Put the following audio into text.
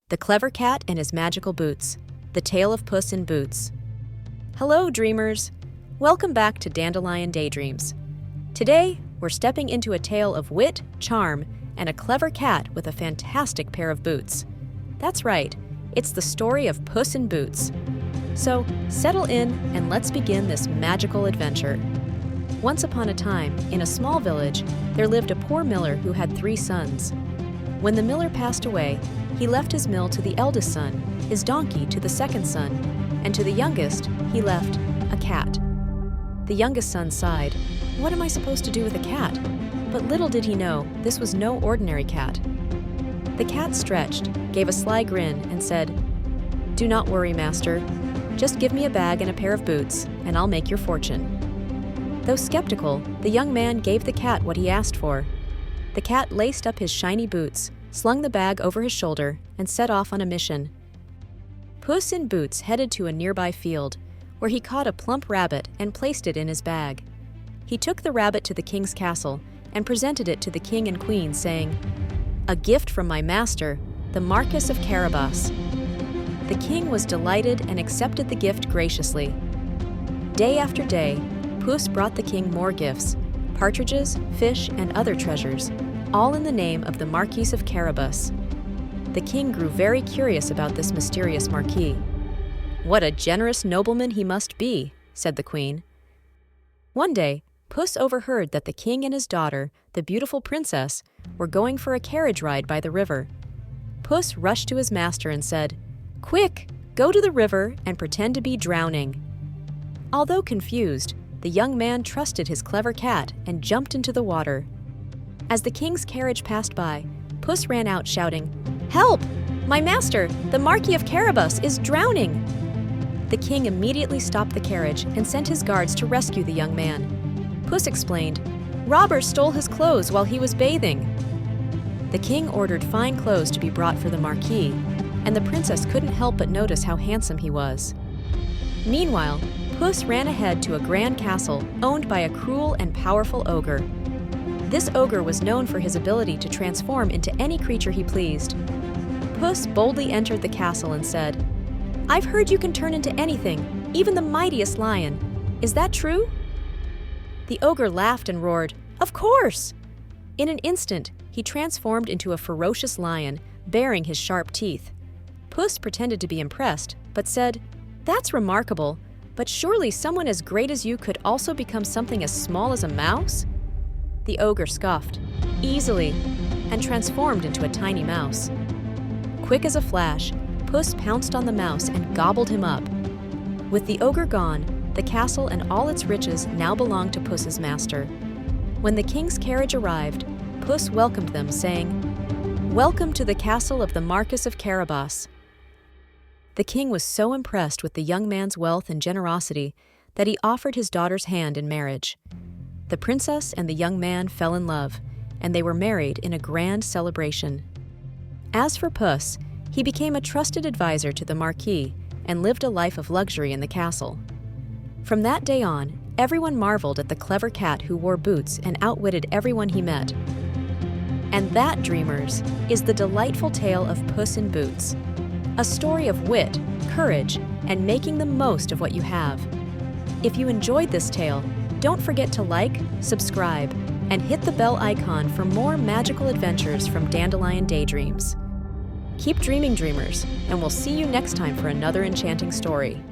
The Clever Cat and His Magical Boots. The Tale of Puss in Boots. Hello, dreamers! Welcome back to Dandelion Daydreams. Today, we're stepping into a tale of wit, charm, and a clever cat with a fantastic pair of boots. That's right, it's the story of Puss in Boots. So, settle in and let's begin this magical adventure. Once upon a time, in a small village, there lived a poor miller who had 3 sons. When the miller passed away, he left his mill to the eldest son, his donkey to the second son, and to the youngest, he left a cat. The youngest son sighed, "What am I supposed to do with a cat?" But little did he know, this was no ordinary cat. The cat stretched, gave a sly grin, and said, "Do not worry, master. Just give me a bag and a pair of boots, and I'll make your fortune." Though skeptical, the young man gave the cat what he asked for. The cat laced up his shiny boots, slung the bag over his shoulder, and set off on a mission. Puss in Boots headed to a nearby field, where he caught a plump rabbit and placed it in his bag. He took the rabbit to the king's castle and presented it to the king and queen, saying, "A gift from my master, the Marquis of Carabas." The king was delighted and accepted the gift graciously. Day after day, Puss brought the king more gifts, partridges, fish, and other treasures, all in the name of the Marquis of Carabas. The king grew very curious about this mysterious marquis. "What a generous nobleman he must be," said the queen. One day, Puss overheard that the king and his daughter, the beautiful princess, were going for a carriage ride by the river. Puss rushed to his master and said, "Quick, go to the river and pretend to be drowning." Although confused, the young man trusted his clever cat and jumped into the water. As the king's carriage passed by, Puss ran out shouting, "Help! My master, the Marquis of Carabas, is drowning!" The king immediately stopped the carriage and sent his guards to rescue the young man. Puss explained, "Robbers stole his clothes while he was bathing." The king ordered fine clothes to be brought for the Marquis, and the princess couldn't help but notice how handsome he was. Meanwhile, Puss ran ahead to a grand castle owned by a cruel and powerful ogre. This ogre was known for his ability to transform into any creature he pleased. Puss boldly entered the castle and said, "I've heard you can turn into anything, even the mightiest lion. Is that true?" The ogre laughed and roared, "Of course!" In an instant, he transformed into a ferocious lion, baring his sharp teeth. Puss pretended to be impressed, but said, "That's remarkable, but surely someone as great as you could also become something as small as a mouse?" The ogre scoffed, "Easily," and transformed into a tiny mouse. Quick as a flash, Puss pounced on the mouse and gobbled him up. With the ogre gone, the castle and all its riches now belonged to Puss's master. When the king's carriage arrived, Puss welcomed them, saying, "Welcome to the castle of the Marquis of Carabas." The king was so impressed with the young man's wealth and generosity that he offered his daughter's hand in marriage. The princess and the young man fell in love, and they were married in a grand celebration. As for Puss, he became a trusted advisor to the Marquis and lived a life of luxury in the castle. From that day on, everyone marveled at the clever cat who wore boots and outwitted everyone he met. And that, dreamers, is the delightful tale of Puss in Boots, a story of wit, courage, and making the most of what you have. If you enjoyed this tale, don't forget to like, subscribe, and hit the bell icon for more magical adventures from Dandelion Daydreams. Keep dreaming, dreamers, and we'll see you next time for another enchanting story.